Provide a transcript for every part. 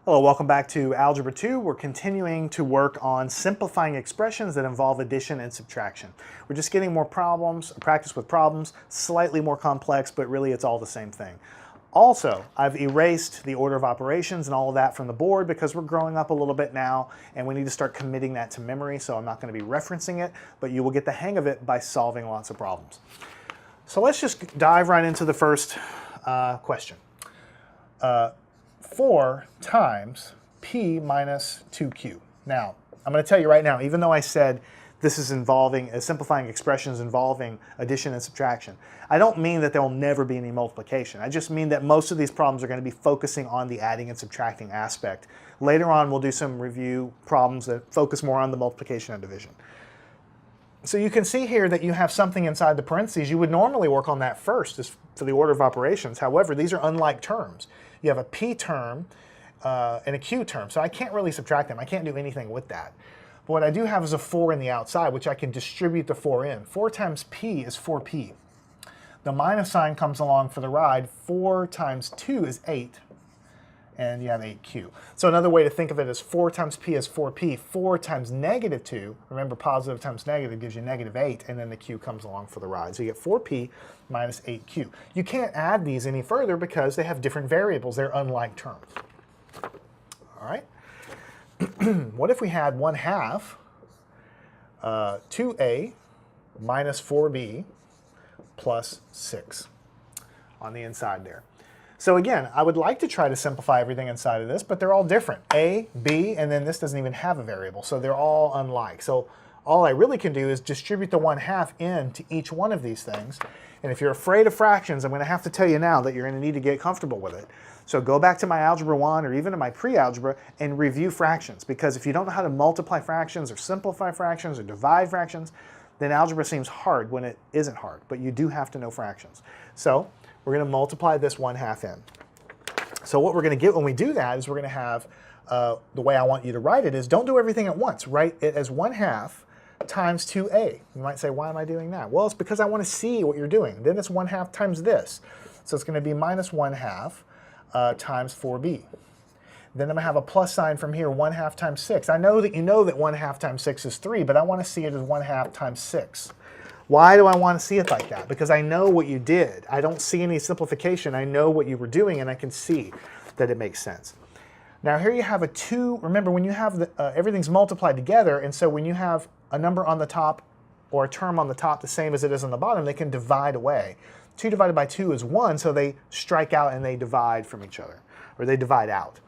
Hello, welcome back to Algebra 2. We're continuing to work on simplifying expressions that involve addition and subtraction. We're just getting more problems, practice with problems, slightly more complex, but really it's all the same thing. Also, I've erased the order of operations and all of that from the board because we're growing up a little bit now and we need to start committing that to memory, so I'm not going to be referencing it, but you will get the hang of it by solving lots of problems. So let's just dive right into the first question. 4 times p minus 2q. Now, I'm going to tell you right now, even though I said this is involving simplifying expressions involving addition and subtraction, I don't mean that there will never be any multiplication. I just mean that most of these problems are going to be focusing on the adding and subtracting aspect. Later on, we'll do some review problems that focus more on the multiplication and division. So you can see here that you have something inside the parentheses. You would normally work on that first as for the order of operations. However, these are unlike terms. You have a p term and a q term, so I can't really subtract them. I can't do anything with that. But what I do have is a 4 in the outside, which I can distribute the 4 in. 4 times p is 4p. The minus sign comes along for the ride. 4 times 2 is 8. And you have 8q. So another way to think of it is 4 times p is 4p. 4 times negative 2, remember positive times negative gives you negative 8, and then the q comes along for the ride. So you get 4p minus 8q. You can't add these any further because they have different variables. They're unlike terms. All right? What if we had 1/2 2a minus 4b plus 6 on the inside there? So again, I would like to try to simplify everything inside of this, but they're all different. A, B, and then this doesn't even have a variable, so they're all unlike. So all I really can do is distribute the 1/2 into each one of these things. And if you're afraid of fractions, I'm going to have to tell you now that you're going to need to get comfortable with it. So go back to my Algebra 1 or even to my pre-algebra and review fractions, because if you don't know how to multiply fractions or simplify fractions or divide fractions, then algebra seems hard when it isn't hard, but you do have to know fractions. So we're going to multiply this 1/2 in. So what we're going to get when we do that is we're going to have, the way I want you to write it is, don't do everything at once. Write it as 1/2 times 2a. You might say, why am I doing that? Well, it's because I want to see what you're doing. Then it's 1/2 times this. So it's going to be minus 1/2 times 4b. Then I'm going to have a plus sign from here, 1/2 times 6. I know that you know that 1/2 times 6 is 3, but I want to see it as 1/2 times 6. Why do I want to see it like that? Because I know what you did. I don't see any simplification. I know what you were doing, and I can see that it makes sense. Now here you have a 2. Remember, when you have everything's multiplied together, and so when you have a number on the top or a term on the top the same as it is on the bottom, they can divide away. 2 divided by 2 is 1, so they strike out and they divide from each other, or they divide out.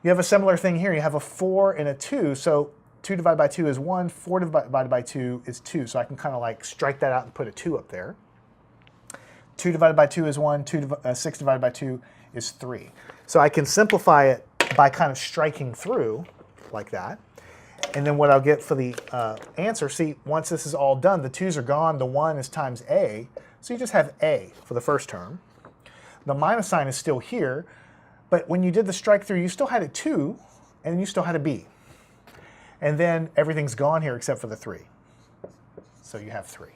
You have a similar thing here. You have a 4 and a 2, so 2 divided by 2 is 1, 4 divided by 2 is 2, so I can kind of like strike that out and put a 2 up there. 2 divided by 2 is 1, 6 divided by 2 is 3. So I can simplify it by kind of striking through like that. And then what I'll get for the answer, see, once this is all done, the 2's are gone, the 1 is times a, so you just have a for the first term. The minus sign is still here, but when you did the strike through, you still had a 2, and you still had a b. And then everything's gone here except for the 3. So you have 3.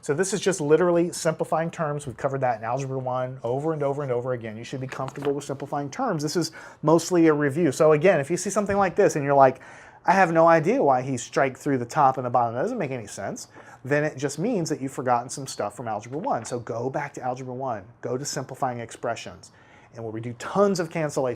So this is just literally simplifying terms. We've covered that in Algebra 1 over and over and over again. You should be comfortable with simplifying terms. This is mostly a review. So again, if you see something like this and you're like, I have no idea why he striked through the top and the bottom, that doesn't make any sense, then it just means that you've forgotten some stuff from Algebra 1. So go back to Algebra 1, go to simplifying expressions, and we'll do tons of cancellation.